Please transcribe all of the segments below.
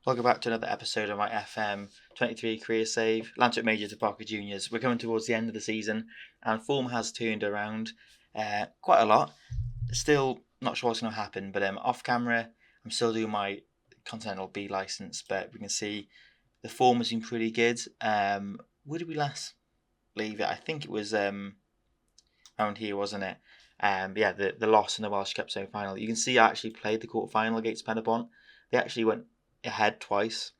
Welcome back to another episode of my FM23 career save. Llantwit Major to Boca Juniors. We're coming towards the end of the season and form has turned around quite a lot. Still not sure what's going to happen, but off camera I'm still doing my Continental B licence, but we can see the form has been pretty good. Where did we last leave it? I think it was around here, wasn't it? The loss in the Welsh Cup semi-final. You can see I actually played the quarter-final against Penabont. They actually went ahead twice,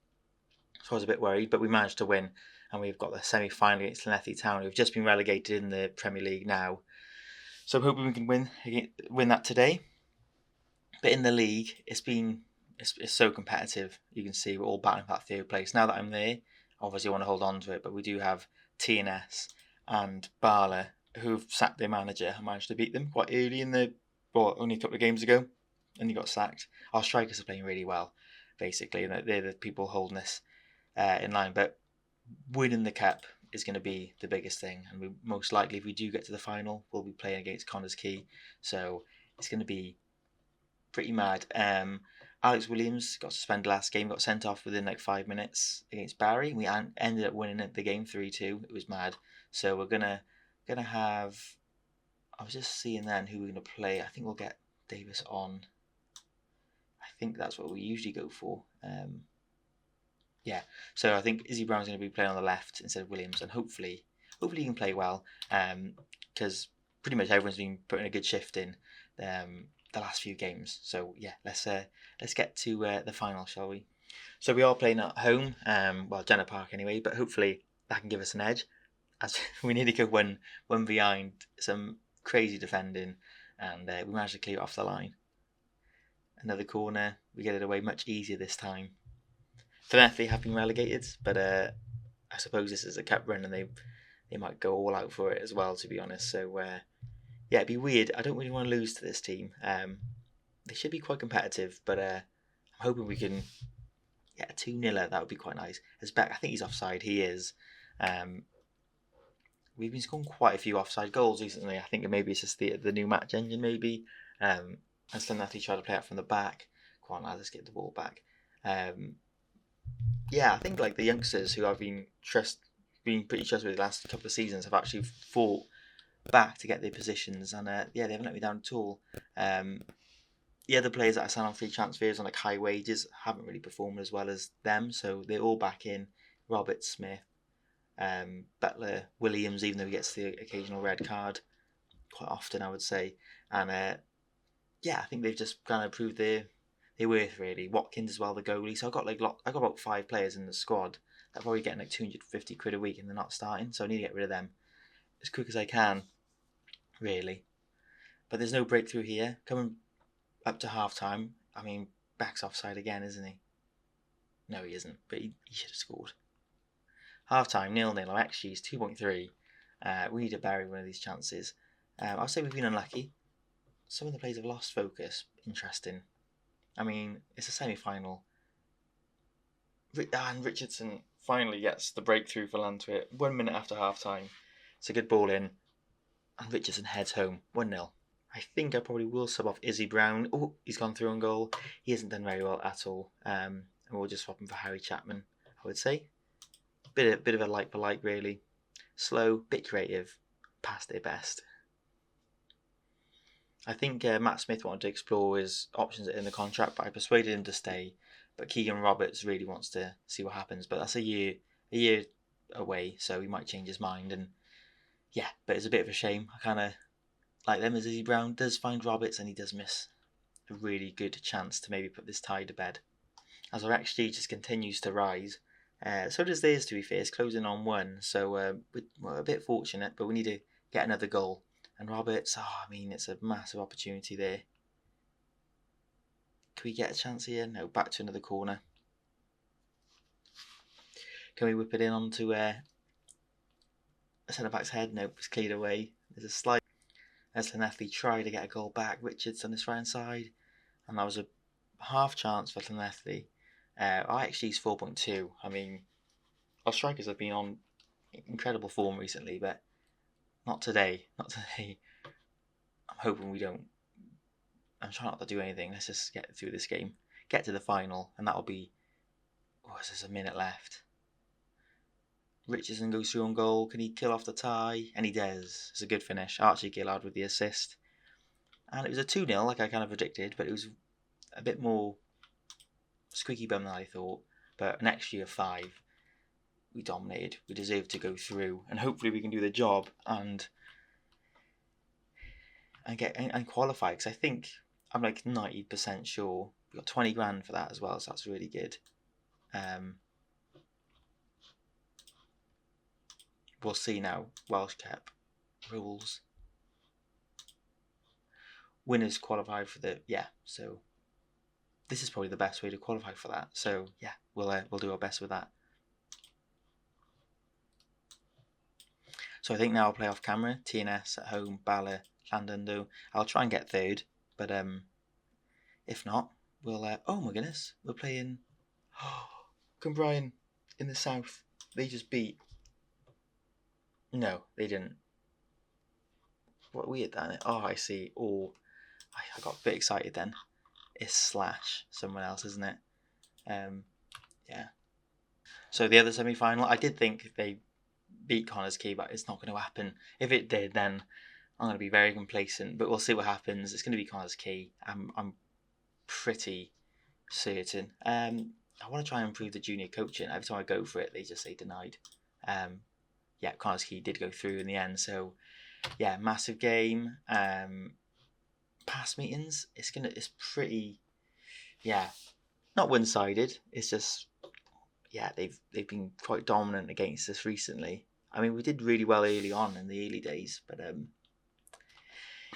so I was a bit worried, but we managed to win, and we've got the semi-final against Llanelli Town, who've just been relegated in the Premier League now. So I'm hoping we can win that today. But in the league, it's so competitive. You can see we're all battling for that third place. Now that I'm there, obviously I want to hold on to it, but we do have TNS and Bala, who've sacked their manager. I managed to beat them quite early only a couple of games ago, and he got sacked. Our strikers are playing really well, basically, and they're the people holding this in line. But winning the cup is going to be the biggest thing, and we most likely, if we do get to the final, we'll be playing against Connors Quay. So it's going to be pretty mad. Alex Williams got suspended last game, got sent off within like 5 minutes against Barry. We ended up winning the game 3-2. It was mad. So we're gonna have. I was just seeing then who we're gonna play. I think we'll get Davis on. I think that's what we usually go for. So I think Izzy Brown's going to be playing on the left instead of Williams, and hopefully he can play well. Because pretty much everyone's been putting a good shift in the last few games. So yeah, let's get to the final, shall we? So we are playing at home, Jenner Park anyway, but hopefully that can give us an edge, as we nearly go one behind, some crazy defending, and we managed to clear it off the line. Another corner, we get it away much easier this time. Llanelli have been relegated, but I suppose this is a cup run and they might go all out for it as well, to be honest. So it'd be weird. I don't really want to lose to this team. They should be quite competitive, but I'm hoping we can get a 2-0. That would be quite nice. As Beck, I think he's offside. He is. We've been scoring quite a few offside goals recently. I think maybe it's just the new match engine, maybe. As Llanelli tried to play out from the back. Come on, let's get the ball back. I think like the youngsters who I've been pretty trustworthy the last couple of seasons have actually fought back to get their positions, and they haven't let me down at all. The other players that I signed on free transfers on like high wages haven't really performed as well as them, so they're all back in. Robert, Smith, Butler, Williams, even though he gets the occasional red card quite often, I would say, and I think they've just kind of proved their worth, really. Watkins as well, the goalie. So I got about 5 players in the squad that are probably getting like 250 quid a week, and they're not starting, so I need to get rid of them as quick as I can, really. But there's no breakthrough here. Coming up to half time, I mean, Beck's offside again, isn't he? No, he isn't, but he should have scored. Half time, 0-0. Our XG is 2.3. We need to bury one of these chances. I'll say we've been unlucky. Some of the players have lost focus. Interesting. I mean, it's a semi-final. And Richardson finally gets the breakthrough for Llantwit 1 minute after half-time. It's a good ball in, and Richardson heads home 1-0. I think I probably will sub off Izzy Brown. Oh, he's gone through on goal. He hasn't done very well at all. And we'll just swap him for Harry Chapman, I would say. Bit of a like for like, really. Slow, bit creative, past their best. I think Matt Smith wanted to explore his options in the contract, but I persuaded him to stay. But Keegan Roberts really wants to see what happens. But that's a year away, so he might change his mind. And but it's a bit of a shame. I kind of like them as Izzy Brown does find Roberts, and he does miss a really good chance to maybe put this tie to bed. As our XG just continues to rise, so does theirs, to be fair. It's closing on 1, so we're a bit fortunate, but we need to get another goal. And Roberts, it's a massive opportunity there. Can we get a chance here? No, back to another corner. Can we whip it in onto a centre-back's head? Nope, it's cleared away. There's a slide. As Llanelli tried to get a goal back, Richards on his right-hand side. And that was a half chance for Llanelli. Our XG is 4.2. I mean, our strikers have been on incredible form recently, but not today. I'm hoping we don't. I'm trying not to do anything. Let's just get through this game, get to the final, and that'll be Oh, there's a minute left. Richardson goes through on goal. Can he kill off the tie? And he does. It's a good finish. Archie Gillard with the assist. And it was a 2-0, like I kind of predicted, but it was a bit more squeaky bum than I thought. But an extra of 5. We dominated. We deserved to go through. And hopefully we can do the job and get and qualify. Because I think I'm like 90% sure. We got 20 grand for that as well, so that's really good. We'll see now. Welsh Cup rules. Winners qualify for the so this is probably the best way to qualify for that. So yeah, we'll do our best with that. So I think now I'll play off camera. TNS at home, Bala, Llandundo. I'll try and get third, but if not, we'll. Oh my goodness, we're playing. Cumbrian in the south. They just beat. No, they didn't. What weird that. Oh, I see. Oh, I got a bit excited then. It's Slash, someone else, isn't it? Yeah. So the other semi-final, I did think they beat Connors Key, but it's not going to happen. If it did, then I'm going to be very complacent. But we'll see what happens. It's going to be Connors Key. I'm pretty certain. I want to try and improve the junior coaching. Every time I go for it, they just say denied. Yeah, Connors Key did go through in the end. So yeah, massive game. Pass meetings. It's pretty. Yeah, not one-sided. It's just they've been quite dominant against us recently. I mean, we did really well early on in the early days, but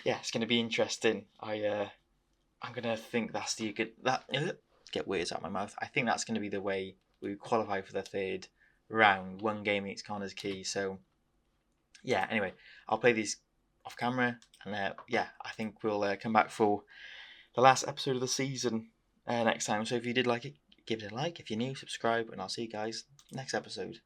it's going to be interesting. I'm going to think that's the good get words out of my mouth. I think that's going to be the way we qualify for the third round. One game against Connors Key. So yeah. Anyway, I'll play these off camera, and I think we'll come back for the last episode of the season next time. So if you did like it, give it a like. If you're new, subscribe, and I'll see you guys next episode.